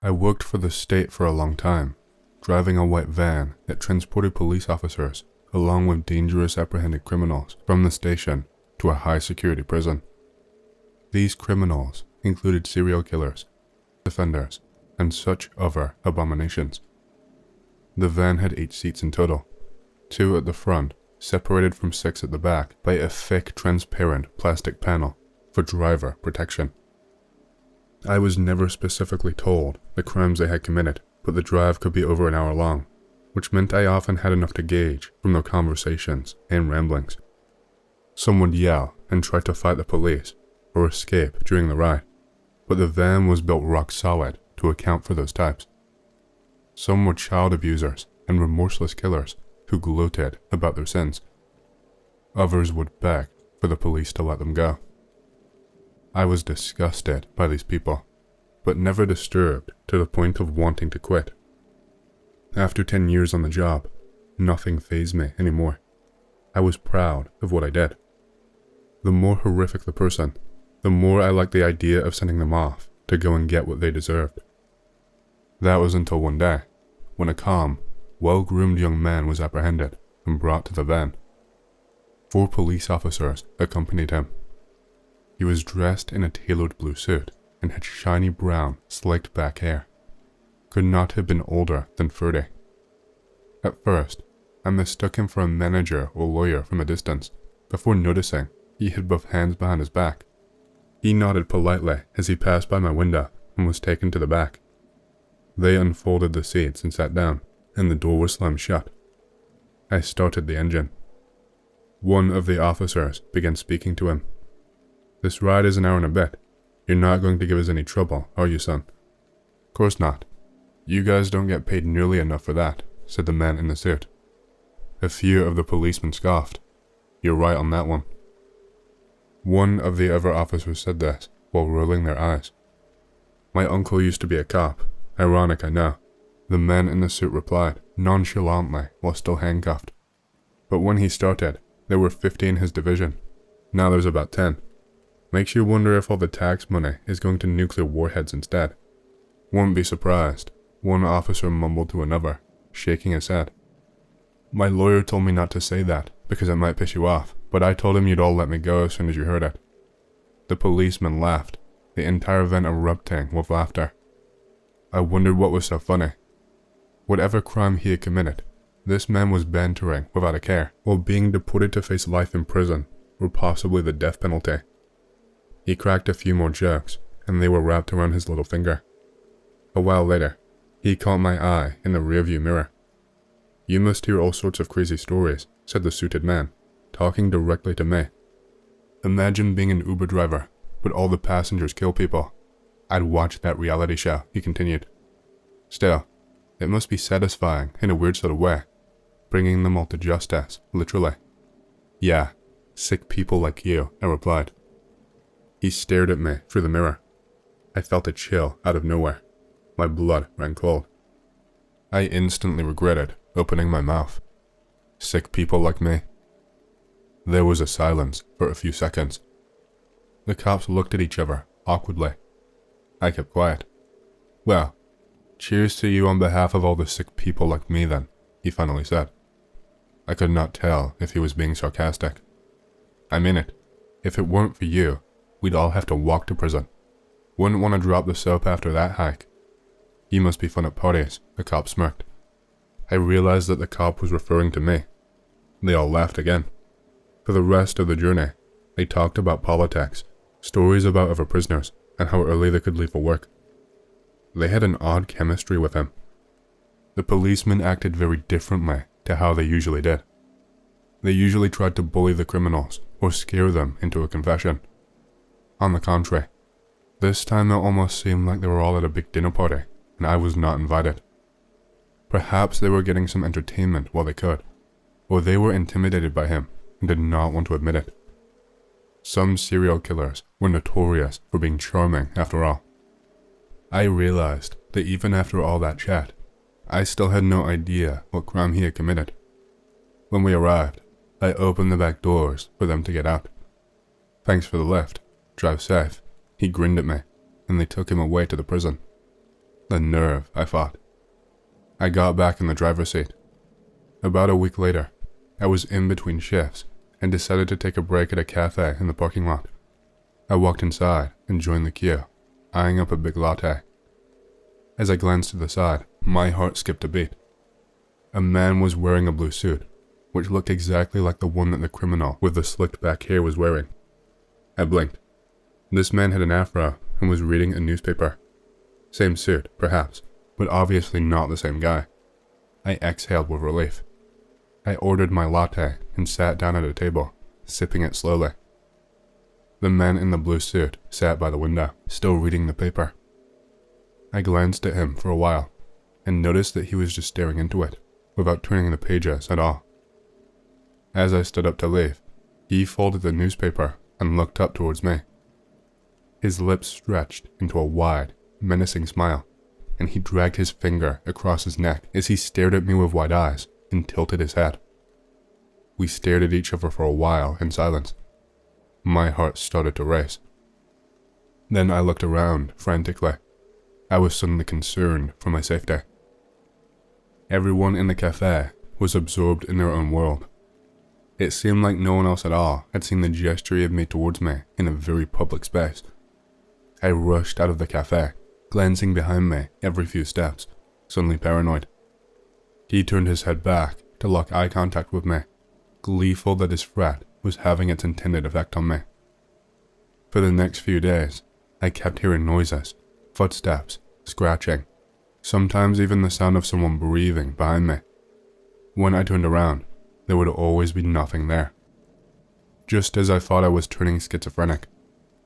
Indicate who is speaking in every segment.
Speaker 1: I worked for the state for a long time, driving a white van that transported police officers along with dangerous apprehended criminals from the station to a high-security prison. These criminals included serial killers, offenders, and such other abominations. The van had 8 seats in total, 2 at the front, separated from 6 at the back by a thick, transparent plastic panel for driver protection. I was never specifically told the crimes they had committed, but the drive could be over an hour long, which meant I often had enough to gauge from their conversations and ramblings. Some would yell and try to fight the police or escape during the ride, but the van was built rock solid to account for those types. Some were child abusers and remorseless killers who gloated about their sins. Others would beg for the police to let them go. I was disgusted by these people, but never disturbed to the point of wanting to quit. After 10 years on the job, nothing fazed me anymore. I was proud of what I did. The more horrific the person, the more I liked the idea of sending them off to go and get what they deserved. That was until one day, when a calm, well-groomed young man was apprehended and brought to the van. 4 police officers accompanied him. He was dressed in a tailored blue suit and had shiny brown, slicked back hair. Could not have been older than 30. At first, I mistook him for a manager or lawyer from a distance, before noticing he had both hands behind his back. He nodded politely as he passed by my window and was taken to the back. They unfolded the seats and sat down, and the door was slammed shut. I started the engine. One of the officers began speaking to him. "This ride is an hour and a bit. You're not going to give us any trouble, are you, son?" "Course not. You guys don't get paid nearly enough for that," said the man in the suit. A few of the policemen scoffed. "You're right on that one." One of the other officers said this while rolling their eyes. "My uncle used to be a cop. Ironic, I know," the man in the suit replied, nonchalantly while still handcuffed. "But when he started, there were 50 in his division. Now there's about 10. Makes you wonder if all the tax money is going to nuclear warheads instead." "Wouldn't be surprised," one officer mumbled to another, shaking his head. "My lawyer told me not to say that because it might piss you off, but I told him you'd all let me go as soon as you heard it." The policeman laughed, the entire van erupting with laughter. I wondered what was so funny. Whatever crime he had committed, this man was bantering without a care, while being deported to face life in prison, or possibly the death penalty. He cracked a few more jokes, and they were wrapped around his little finger. A while later, he caught my eye in the rearview mirror. "You must hear all sorts of crazy stories," said the suited man, talking directly to me. "Imagine being an Uber driver, but all the passengers kill people. I'd watch that reality show," he continued. "Still, it must be satisfying in a weird sort of way, bringing them all to justice, literally." "Yeah, sick people like you," I replied. He stared at me through the mirror. I felt a chill out of nowhere. My blood ran cold. I instantly regretted opening my mouth. Sick people like me. There was a silence for a few seconds. The cops looked at each other awkwardly. I kept quiet. "Well, cheers to you on behalf of all the sick people like me then," he finally said. I could not tell if he was being sarcastic. "I mean it. If it weren't for you, we'd all have to walk to prison. Wouldn't want to drop the soap after that hike." "You must be fun at parties," the cop smirked. I realized that the cop was referring to me. They all laughed again. For the rest of the journey, they talked about politics, stories about other prisoners, and how early they could leave for work. They had an odd chemistry with him. The policemen acted very differently to how they usually did. They usually tried to bully the criminals or scare them into a confession. On the contrary, this time it almost seemed like they were all at a big dinner party, and I was not invited. Perhaps they were getting some entertainment while they could, or they were intimidated by him and did not want to admit it. Some serial killers were notorious for being charming after all. I realized that even after all that chat, I still had no idea what crime he had committed. When we arrived, I opened the back doors for them to get out. "Thanks for the lift. Drive safe," he grinned at me, and they took him away to the prison. The nerve, I thought. I got back in the driver's seat. About a week later, I was in between shifts and decided to take a break at a cafe in the parking lot. I walked inside and joined the queue, eyeing up a big latte. As I glanced to the side, my heart skipped a beat. A man was wearing a blue suit, which looked exactly like the one that the criminal with the slicked back hair was wearing. I blinked. This man had an afro and was reading a newspaper. Same suit, perhaps, but obviously not the same guy. I exhaled with relief. I ordered my latte and sat down at a table, sipping it slowly. The man in the blue suit sat by the window, still reading the paper. I glanced at him for a while and noticed that he was just staring into it, without turning the pages at all. As I stood up to leave, he folded the newspaper and looked up towards me. His lips stretched into a wide, menacing smile, and he dragged his finger across his neck as he stared at me with wide eyes and tilted his head. We stared at each other for a while in silence. My heart started to race. Then I looked around frantically. I was suddenly concerned for my safety. Everyone in the cafe was absorbed in their own world. It seemed like no one else at all had seen the gesture he had made towards me in a very public space. I rushed out of the cafe, glancing behind me every few steps, suddenly paranoid. He turned his head back to lock eye contact with me, gleeful that his threat was having its intended effect on me. For the next few days, I kept hearing noises, footsteps, scratching, sometimes even the sound of someone breathing behind me. When I turned around, there would always be nothing there. Just as I thought I was turning schizophrenic,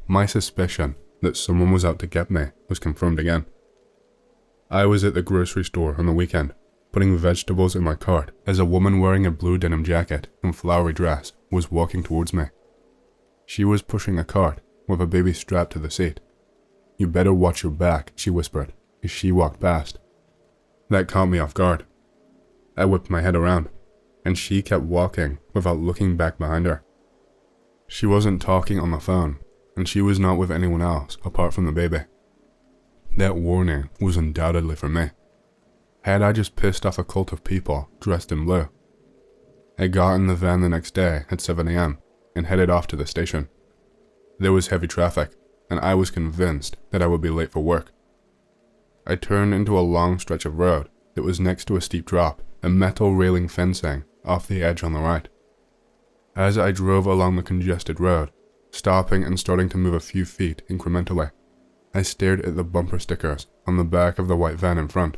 Speaker 1: my suspicion that someone was out to get me was confirmed again. I was at the grocery store on the weekend, putting vegetables in my cart as a woman wearing a blue denim jacket and flowery dress was walking towards me. She was pushing a cart with a baby strapped to the seat. "You better watch your back," she whispered as she walked past. That caught me off guard. I whipped my head around, and she kept walking without looking back behind her. She wasn't talking on the phone, and she was not with anyone else apart from the baby. That warning was undoubtedly for me. Had I just pissed off a cult of people dressed in blue? I got in the van the next day at 7 a.m. and headed off to the station. There was heavy traffic, and I was convinced that I would be late for work. I turned into a long stretch of road that was next to a steep drop and metal railing fencing off the edge on the right. As I drove along the congested road, stopping and starting to move a few feet incrementally, I stared at the bumper stickers on the back of the white van in front.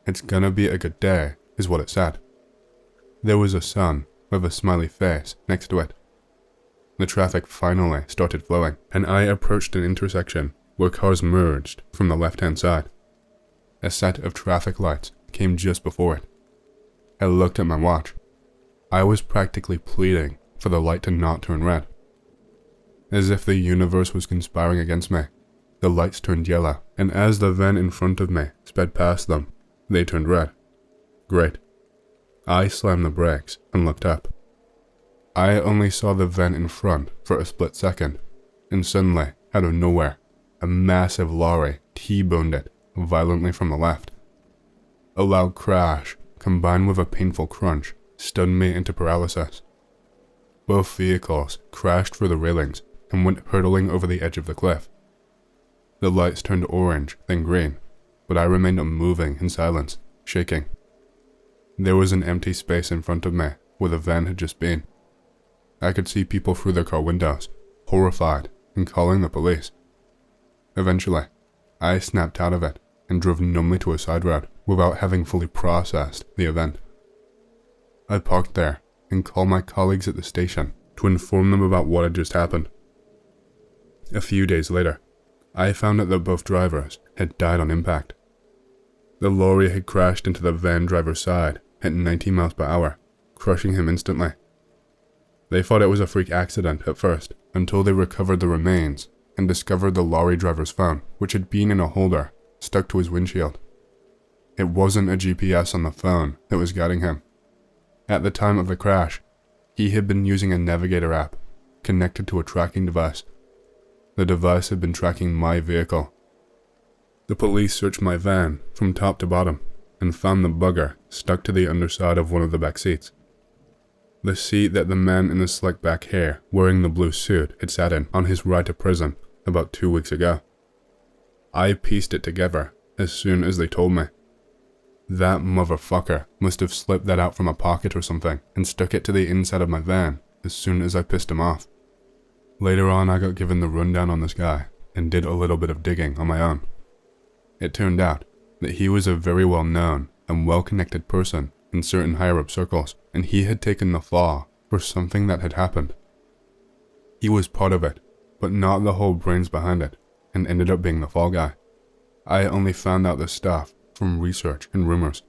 Speaker 1: "It's gonna be a good day," is what it said. There was a sun with a smiley face next to it. The traffic finally started flowing, and I approached an intersection where cars merged from the left-hand side. A set of traffic lights came just before it. I looked at my watch. I was practically pleading for the light to not turn red. As if the universe was conspiring against me, the lights turned yellow, and as the van in front of me sped past them, they turned red. Great. I slammed the brakes and looked up. I only saw the van in front for a split second, and suddenly, out of nowhere, a massive lorry T-boned it violently from the left. A loud crash, combined with a painful crunch, stunned me into paralysis. Both vehicles crashed through the railings and went hurtling over the edge of the cliff. The lights turned orange, then green, but I remained unmoving in silence, shaking. There was an empty space in front of me where the van had just been. I could see people through their car windows, horrified and calling the police. Eventually, I snapped out of it and drove numbly to a side road without having fully processed the event. I parked there and called my colleagues at the station to inform them about what had just happened. A few days later, I found out that both drivers had died on impact. The lorry had crashed into the van driver's side at 90 miles per hour, crushing him instantly. They thought it was a freak accident at first, until they recovered the remains and discovered the lorry driver's phone, which had been in a holder stuck to his windshield. It wasn't a GPS on the phone that was guiding him. At the time of the crash, he had been using a navigator app connected to a tracking device. The device had been tracking my vehicle. The police searched my van from top to bottom and found the bugger stuck to the underside of one of the back seats. The seat that the man in the slick back hair wearing the blue suit had sat in on his ride to prison about 2 weeks ago. I pieced it together as soon as they told me. That motherfucker must have slipped that out from a pocket or something and stuck it to the inside of my van as soon as I pissed him off. Later on, I got given the rundown on this guy and did a little bit of digging on my own. It turned out that he was a very well-known and well-connected person in certain higher-up circles, and he had taken the fall for something that had happened. He was part of it, but not the whole brains behind it, and ended up being the fall guy. I only found out this stuff from research and rumors.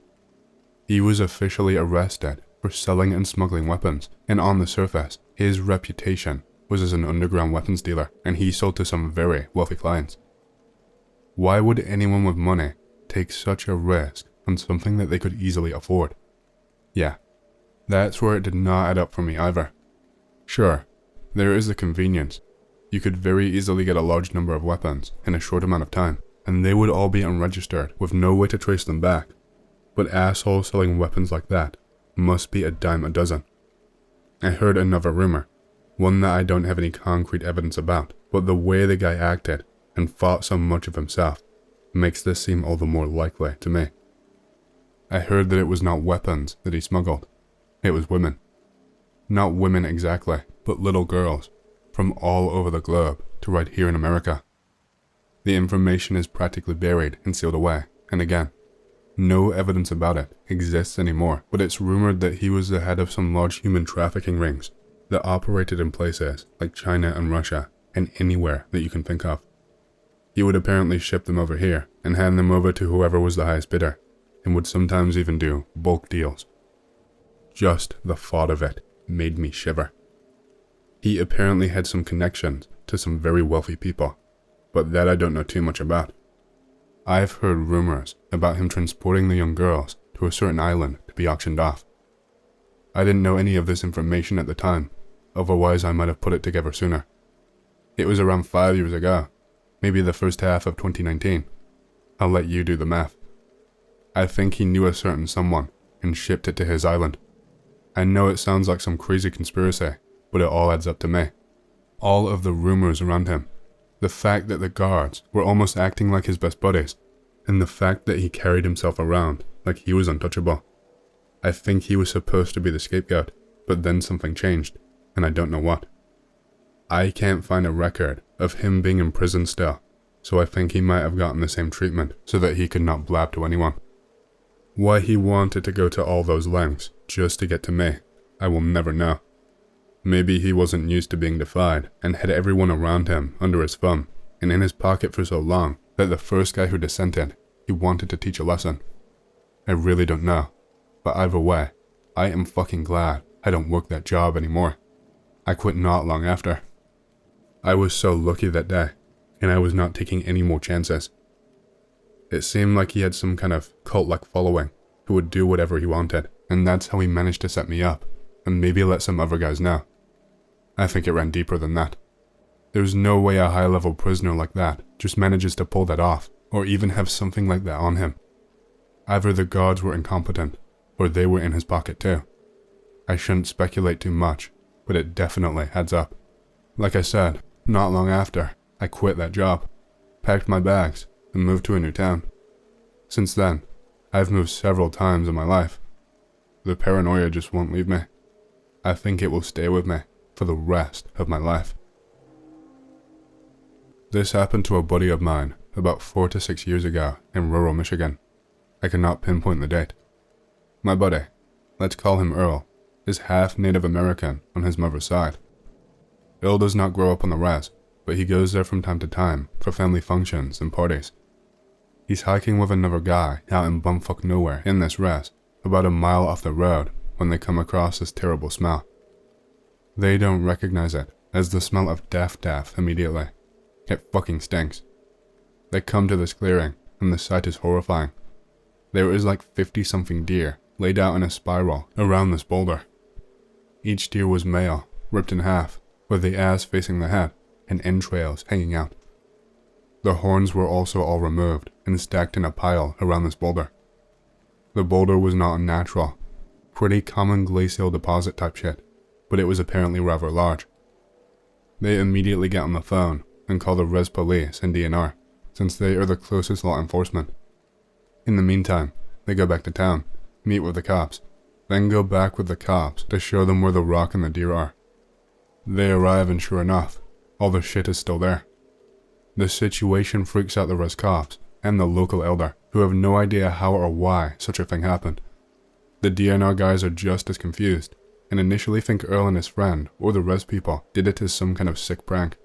Speaker 1: He was officially arrested for selling and smuggling weapons, and on the surface, his reputation was as an underground weapons dealer, and he sold to some very wealthy clients. Why would anyone with money take such a risk on something that they could easily afford? Yeah, that's where it did not add up for me either. Sure, there is the convenience. You could very easily get a large number of weapons in a short amount of time, and they would all be unregistered with no way to trace them back. But assholes selling weapons like that must be a dime a dozen. I heard another rumor, one that I don't have any concrete evidence about, but the way the guy acted and thought so much of himself makes this seem all the more likely to me. I heard that it was not weapons that he smuggled, it was women. Not women exactly, but little girls, from all over the globe to right here in America. The information is practically buried and sealed away, and again, no evidence about it exists anymore, but it's rumored that he was the head of some large human trafficking rings that operated in places like China and Russia and anywhere that you can think of. He would apparently ship them over here and hand them over to whoever was the highest bidder, and would sometimes even do bulk deals. Just the thought of it made me shiver. He apparently had some connections to some very wealthy people, but that I don't know too much about. I've heard rumors about him transporting the young girls to a certain island to be auctioned off. I didn't know any of this information at the time, otherwise I might have put it together sooner. It was around 5 years ago, maybe the first half of 2019. I'll let you do the math. I think he knew a certain someone and shipped it to his island. I know it sounds like some crazy conspiracy, but it all adds up to me. All of the rumors around him, the fact that the guards were almost acting like his best buddies, and the fact that he carried himself around like he was untouchable. I think he was supposed to be the scapegoat, but then something changed, and I don't know what. I can't find a record of him being in prison still, so I think he might have gotten the same treatment so that he could not blab to anyone. Why he wanted to go to all those lengths just to get to me, I will never know. Maybe he wasn't used to being defied and had everyone around him under his thumb and in his pocket for so long that the first guy who dissented, he wanted to teach a lesson. I really don't know, but either way, I am fucking glad I don't work that job anymore. I quit not long after. I was so lucky that day, and I was not taking any more chances. It seemed like he had some kind of cult-like following who would do whatever he wanted, and that's how he managed to set me up, and maybe let some other guys know. I think it ran deeper than that. There's no way a high-level prisoner like that just manages to pull that off, or even have something like that on him. Either the guards were incompetent, or they were in his pocket too. I shouldn't speculate too much, but it definitely adds up. Like I said, not long after, I quit that job, packed my bags, and moved to a new town. Since then, I've moved several times in my life. The paranoia just won't leave me. I think it will stay with me for the rest of my life. This happened to a buddy of mine about 4 to 6 years ago in rural Michigan. I cannot pinpoint the date. My buddy, let's call him Earl, is half Native American on his mother's side. Earl does not grow up on the res, but he goes there from time to time for family functions and parties. He's hiking with another guy out in bumfuck nowhere in this res, about a mile off the road when they come across this terrible smell. They don't recognize it as the smell of death immediately. It fucking stinks. They come to this clearing and the sight is horrifying. There is like 50-something deer laid out in a spiral around this boulder. Each deer was male, ripped in half, with the ass facing the head and entrails hanging out. The horns were also all removed and stacked in a pile around this boulder. The boulder was not unnatural, pretty common glacial deposit type shit, but it was apparently rather large. They immediately get on the phone and call the res police and DNR, since they are the closest law enforcement. In the meantime, they go back to town, meet with the cops, then go back with the cops to show them where the rock and the deer are. They arrive and sure enough, all the shit is still there. The situation freaks out the res cops and the local elder, who have no idea how or why such a thing happened. The DNR guys are just as confused, and initially think Earl and his friend, or the res people, did it as some kind of sick prank.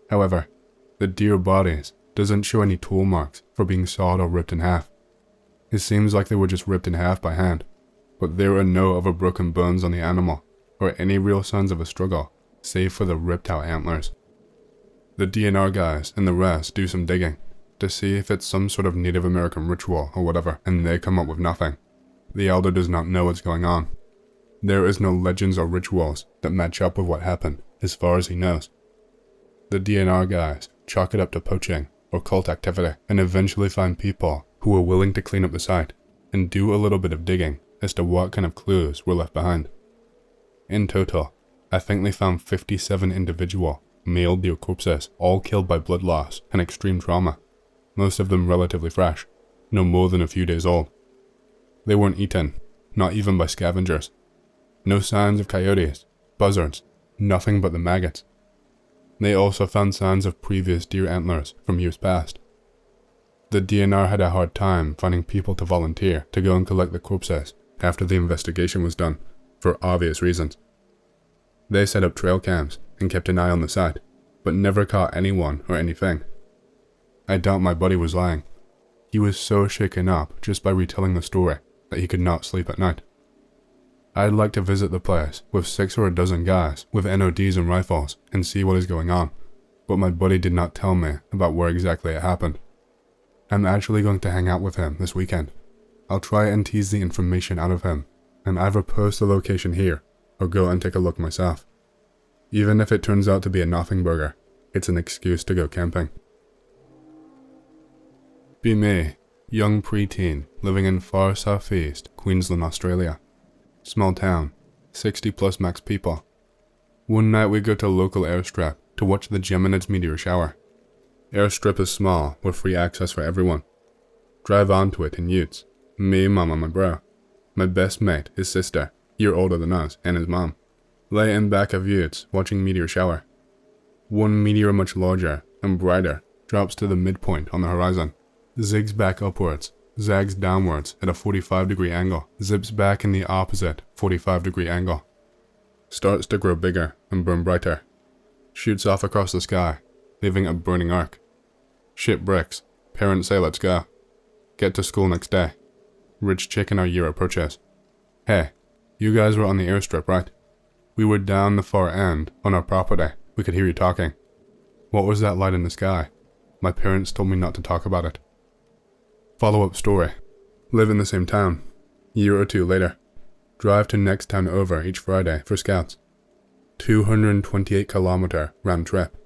Speaker 1: However, the deer bodies doesn't show any tool marks for being sawed or ripped in half. It seems like they were just ripped in half by hand, but there are no other broken bones on the animal, or any real signs of a struggle, save for the ripped out antlers. The DNR guys and the rest do some digging, to see if it's some sort of Native American ritual or whatever, and they come up with nothing. The elder does not know what's going on. There is no legends or rituals that match up with what happened, as far as he knows. The DNR guys chalk it up to poaching or cult activity, and eventually find people who are willing to clean up the site and do a little bit of digging as to what kind of clues were left behind. In total, I think they found 57 individual male deer corpses, all killed by blood loss and extreme trauma, most of them relatively fresh, no more than a few days old. They weren't eaten, not even by scavengers. No signs of coyotes, buzzards, nothing but the maggots. They also found signs of previous deer antlers from years past. The DNR had a hard time finding people to volunteer to go and collect the corpses after the investigation was done, for obvious reasons. They set up trail cams and kept an eye on the site, but never caught anyone or anything. I doubt my buddy was lying. He was so shaken up just by retelling the story that he could not sleep at night. I'd like to visit the place with 6 or a dozen guys with NODs and rifles and see what is going on, but my buddy did not tell me about where exactly it happened. I'm actually going to hang out with him this weekend. I'll try and tease the information out of him, and either post the location here or go and take a look myself. Even if it turns out to be a nothing burger, it's an excuse to go camping. Be me, young preteen living in far southeast Queensland, Australia. Small town, 60 plus max people. One night we go to a local airstrip to watch the Geminids meteor shower. Airstrip is small with free access for everyone. Drive onto it in utes. Me, mom, and my bro. My best mate, his sister, year older than us, and his mom. Lay in back of utes watching meteor shower. One meteor much larger and brighter drops to the midpoint on the horizon, zigs back upwards, zags downwards at a 45-degree angle, zips back in the opposite 45-degree angle, starts to grow bigger and burn brighter, shoots off across the sky, leaving a burning arc. Shit bricks, parents say let's go. Get to school next day. Rich chick in our year approaches. Hey, you guys were on the airstrip, right? We were down the far end, on our property. We could hear you talking. What was that light in the sky? My parents told me not to talk about it. Follow-up story. Live in the same town. Year or two later. Drive to next town over each Friday for scouts. 228-kilometer round trip.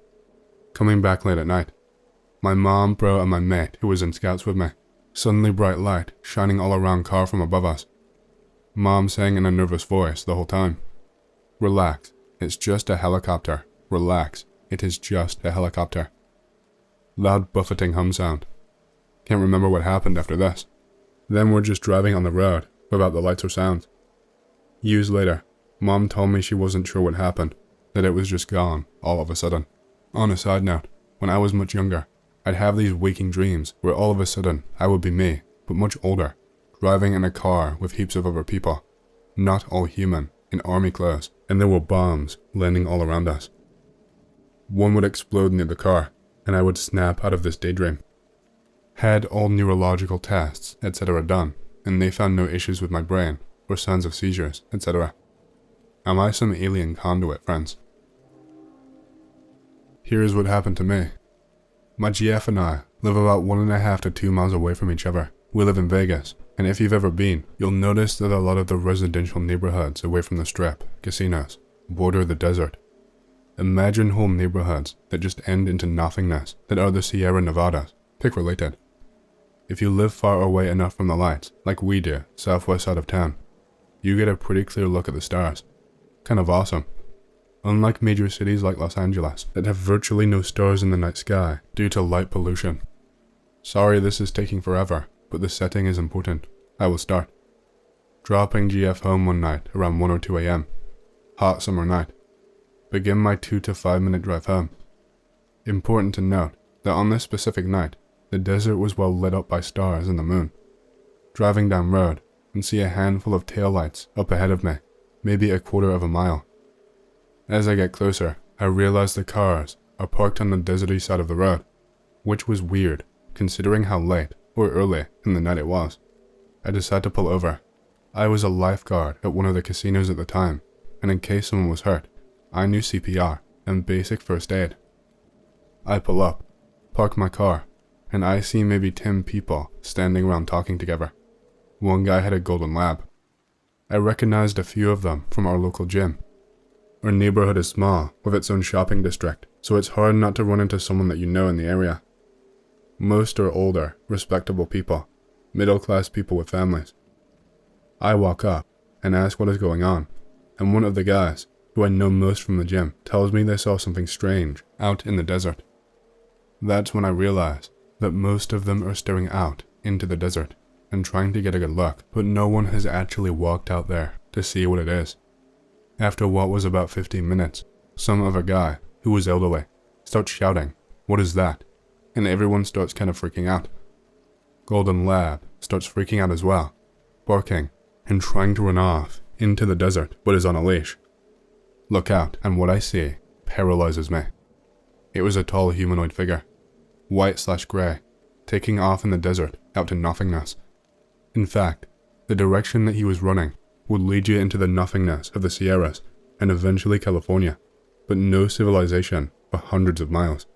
Speaker 1: Coming back late at night. My mom, bro, and my mate who was in scouts with me. Suddenly bright light shining all around car from above us. Mom saying in a nervous voice the whole time, "Relax, it's just a helicopter. Relax, it is just a helicopter." Loud buffeting hum sound. Can't remember what happened after this. Then we're just driving on the road without the lights or sounds. Years later, Mom told me she wasn't sure what happened, that it was just gone all of a sudden. On a side note, when I was much younger, I'd have these waking dreams where all of a sudden I would be me, but much older, driving in a car with heaps of other people, not all human, in army clothes, and there were bombs landing all around us. One would explode near the car, and I would snap out of this daydream. Had all neurological tests, etc. done, and they found no issues with my brain, or signs of seizures, etc. Am I some alien conduit, friends? Here's what happened to me. My GF and I live about 1.5 to 2 miles away from each other. We live in Vegas, and if you've ever been, you'll notice that a lot of the residential neighborhoods away from the strip, casinos, border the desert. Imagine whole neighborhoods that just end into nothingness that are the Sierra Nevadas, pick related. If you live far away enough from the lights, like we do, southwest side of town, you get a pretty clear look at the stars. Kind of awesome. Unlike major cities like Los Angeles that have virtually no stars in the night sky due to light pollution. Sorry this is taking forever, but the setting is important. I will start. Dropping GF home one night around 1 or 2 a.m. Hot summer night. Begin my 2 to 5 minute drive home. Important to note that on this specific night, the desert was well lit up by stars and the moon. Driving down road and see a handful of taillights up ahead of me, maybe a quarter of a mile. As I get closer, I realize the cars are parked on the deserty side of the road, which was weird considering how late or early in the night it was. I decide to pull over. I was a lifeguard at one of the casinos at the time, and in case someone was hurt, I knew CPR and basic first aid. I pull up, park my car, and I see maybe 10 people standing around talking together. One guy had a golden lab. I recognized a few of them from our local gym. Our neighborhood is small, with its own shopping district, so it's hard not to run into someone that you know in the area. Most are older, respectable people, middle-class people with families. I walk up and ask what is going on, and one of the guys, who I know most from the gym, tells me they saw something strange out in the desert. That's when I realize that most of them are staring out into the desert and trying to get a good look, but no one has actually walked out there to see what it is. After what was about 15 minutes, some other guy, who was elderly, starts shouting, "What is that?" And everyone starts kind of freaking out. Golden Lab starts freaking out as well, barking and trying to run off into the desert, but is on a leash. Look out, and what I see paralyzes me. It was a tall humanoid figure, white/grey, taking off in the desert out to nothingness. In fact, the direction that he was running would lead you into the nothingness of the Sierras and eventually California, but no civilization for hundreds of miles.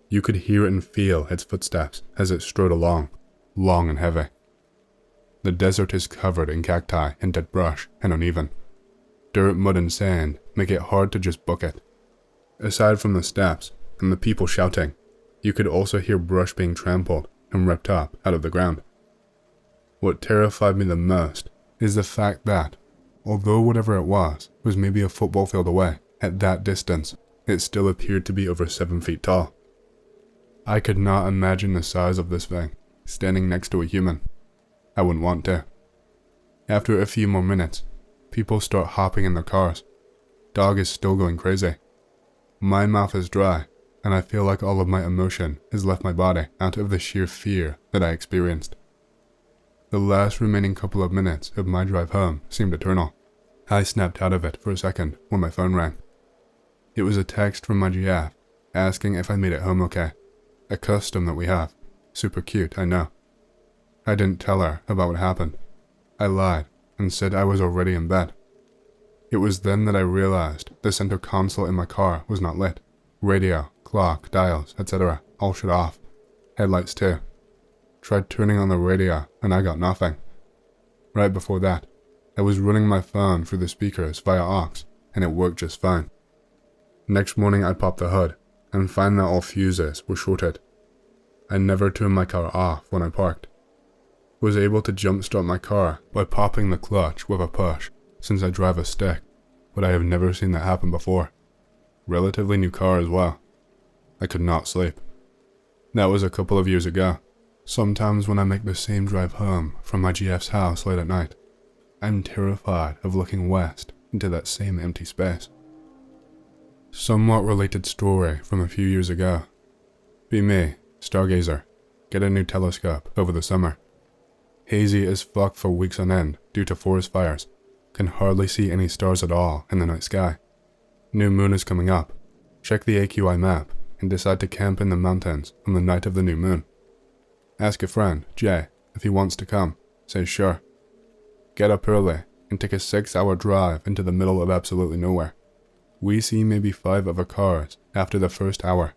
Speaker 1: You could hear and feel its footsteps as it strode along, long and heavy. The desert is covered in cacti and dead brush and uneven. Dirt, mud, and sand make it hard to just book it. Aside from the steps and the people shouting, you could also hear brush being trampled and ripped up out of the ground. What terrified me the most is the fact that, although whatever it was maybe a football field away, at that distance, it still appeared to be over 7 feet tall. I could not imagine the size of this thing, standing next to a human. I wouldn't want to. After a few more minutes, people start hopping in their cars. Dog is still going crazy. My mouth is dry, and I feel like all of my emotion has left my body out of the sheer fear that I experienced. The last remaining couple of minutes of my drive home seemed eternal. I snapped out of it for a second when my phone rang. It was a text from my GF asking if I made it home okay. A custom that we have. Super cute, I know. I didn't tell her about what happened. I lied and said I was already in bed. It was then that I realized the center console in my car was not lit. Radio, clock, dials, etc. all shut off. Headlights too. Tried turning on the radio and I got nothing. Right before that, I was running my phone through the speakers via aux and it worked just fine. Next morning I popped the hood and find that all fuses were shorted. I never turned my car off when I parked. Was able to jumpstart my car by popping the clutch with a push, since I drive a stick, but I have never seen that happen before. Relatively new car as well. I could not sleep. That was a couple of years ago. Sometimes when I make the same drive home from my GF's house late at night, I'm terrified of looking west into that same empty space. Somewhat related story from a few years ago. Be me, stargazer, get a new telescope over the summer. Hazy as fuck for weeks on end due to forest fires. Can hardly see any stars at all in the night sky. New moon is coming up. Check the AQI map and decide to camp in the mountains on the night of the new moon. Ask a friend, Jay, if he wants to come. Say sure. Get up early and take a 6-hour drive into the middle of absolutely nowhere. We see maybe 5 other cars after the first hour.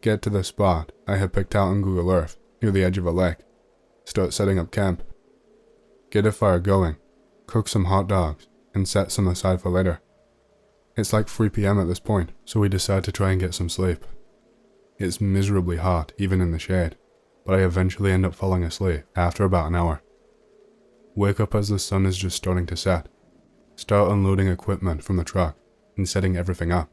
Speaker 1: Get to the spot I had picked out on Google Earth near the edge of a lake. Start setting up camp. Get a fire going, cook some hot dogs, and set some aside for later. It's like 3 PM at this point, so we decide to try and get some sleep. It's miserably hot, even in the shade, but I eventually end up falling asleep after about an hour. Wake up as the sun is just starting to set. Start unloading equipment from the truck and setting everything up.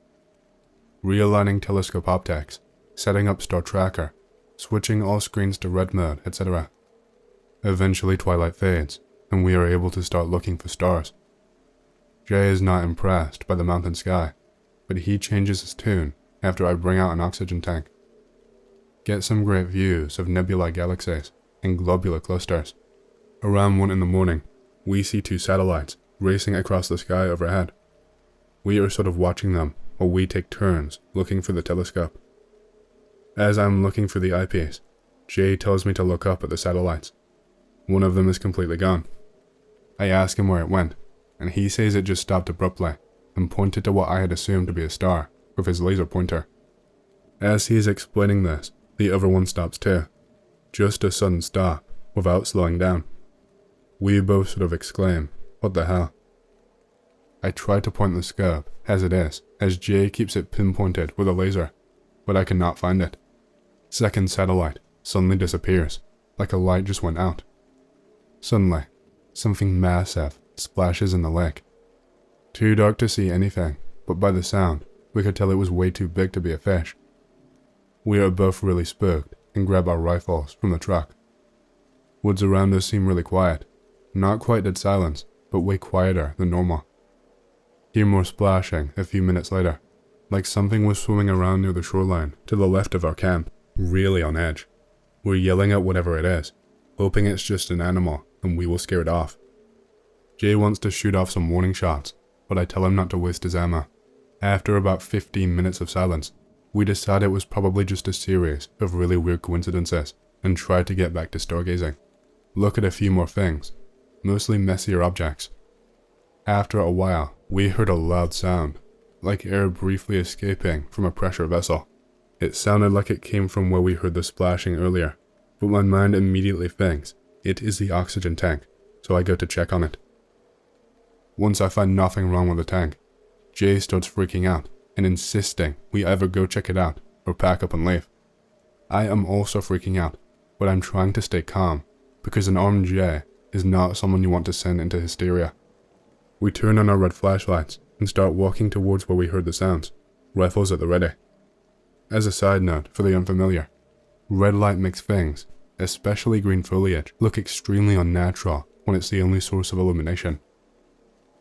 Speaker 1: Realigning telescope optics, setting up star tracker, switching all screens to red mode, etc. Eventually twilight fades, and we are able to start looking for stars. Jay is not impressed by the mountain sky, but he changes his tune after I bring out an oxygen tank. Get some great views of nebulae galaxies and globular clusters. Around 1 in the morning, we see 2 satellites racing across the sky overhead. We are sort of watching them while we take turns looking for the telescope. As I'm looking for the eyepiece, Jay tells me to look up at the satellites. One of them is completely gone. I ask him where it went, and he says it just stopped abruptly and pointed to what I had assumed to be a star with his laser pointer. As he is explaining this, the other one stops too. Just a sudden stop, without slowing down. We both sort of exclaim, "What the hell?" I try to point the scope, as it is, as Jay keeps it pinpointed with a laser, but I cannot find it. Second satellite suddenly disappears, like a light just went out. Suddenly, something massive splashes in the lake. Too dark to see anything, but by the sound, we could tell it was way too big to be a fish. We are both really spooked and grab our rifles from the truck. Woods around us seem really quiet. Not quite dead silence, but way quieter than normal. Hear more splashing a few minutes later, like something was swimming around near the shoreline to the left of our camp, really on edge. We're yelling at whatever it is, hoping it's just an animal and we will scare it off. Jay wants to shoot off some warning shots, but I tell him not to waste his ammo. After about 15 minutes of silence, we decide it was probably just a series of really weird coincidences and try to get back to stargazing. Look at a few more things, mostly messier objects. After a while, we heard a loud sound, like air briefly escaping from a pressure vessel. It sounded like it came from where we heard the splashing earlier, but my mind immediately thinks it is the oxygen tank, so I go to check on it. Once I find nothing wrong with the tank, Jay starts freaking out and insisting we either go check it out or pack up and leave. I am also freaking out, but I'm trying to stay calm, because an armed Jay is not someone you want to send into hysteria. We turn on our red flashlights and start walking towards where we heard the sounds, rifles at the ready. As a side note for the unfamiliar, red light makes things, especially green foliage, look extremely unnatural when it's the only source of illumination.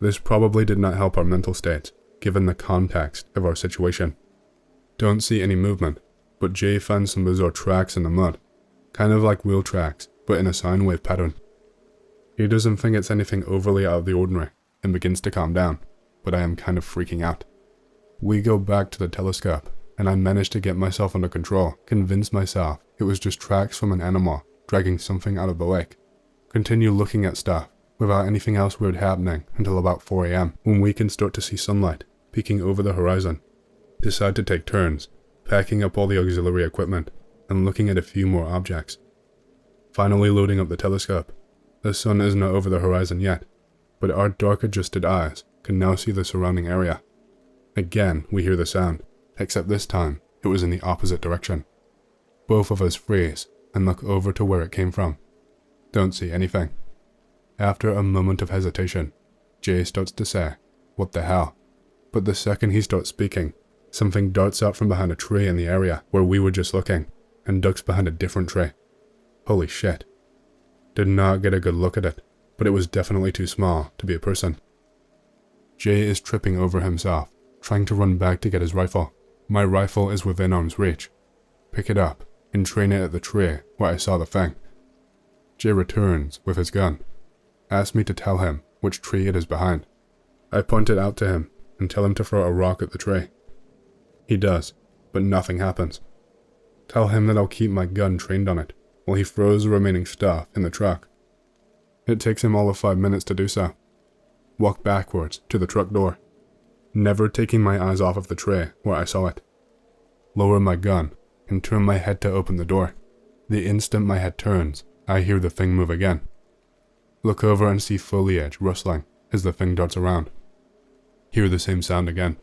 Speaker 1: This probably did not help our mental states, given the context of our situation. Don't see any movement, but Jay finds some bizarre tracks in the mud, kind of like wheel tracks, but in a sine wave pattern. He doesn't think it's anything overly out of the ordinary, and begins to calm down, but I am kind of freaking out. We go back to the telescope, and I manage to get myself under control, convince myself it was just tracks from an animal dragging something out of the lake. Continue looking at stuff, without anything else weird happening until about 4 AM, when we can start to see sunlight peeking over the horizon. Decide to take turns, packing up all the auxiliary equipment, and looking at a few more objects. Finally loading up the telescope. The sun is not over the horizon yet, but our dark-adjusted eyes can now see the surrounding area. Again, we hear the sound, except this time, it was in the opposite direction. Both of us freeze and look over to where it came from. Don't see anything. After a moment of hesitation, Jay starts to say, "What the hell?" But the second he starts speaking, something darts out from behind a tree in the area where we were just looking, and ducks behind a different tree. Holy shit. Did not get a good look at it, but it was definitely too small to be a person. Jay is tripping over himself, trying to run back to get his rifle. My rifle is within arm's reach. Pick it up and train it at the tree where I saw the thing. Jay returns with his gun. Asks me to tell him which tree it is behind. I point it out to him and tell him to throw a rock at the tree. He does, but nothing happens. Tell him that I'll keep my gun trained on it while he throws the remaining stuff in the truck. It takes him all of 5 minutes to do so. Walk backwards to the truck door, never taking my eyes off of the tree where I saw it. Lower my gun and turn my head to open the door. The instant my head turns, I hear the thing move again. Look over and see foliage rustling as the thing darts around. Hear the same sound again,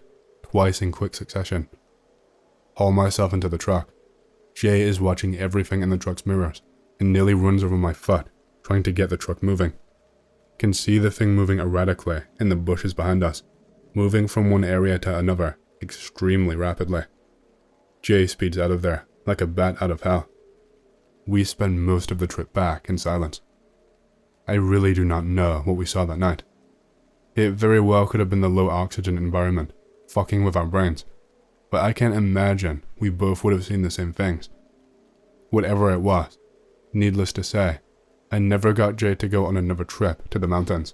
Speaker 1: twice in quick succession. Haul myself into the truck. Jay is watching everything in the truck's mirrors and nearly runs over my foot, trying to get the truck moving. Can see the thing moving erratically in the bushes behind us, moving from one area to another extremely rapidly. Jay speeds out of there like a bat out of hell. We spend most of the trip back in silence. I really do not know what we saw that night. It very well could have been the low oxygen environment, fucking with our brains, but I can't imagine we both would have seen the same things. Whatever it was, needless to say, I never got Jay to go on another trip to the mountains.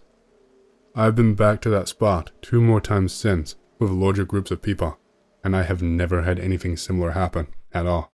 Speaker 1: I've been back to that spot 2 more times since with larger groups of people, and I have never had anything similar happen at all.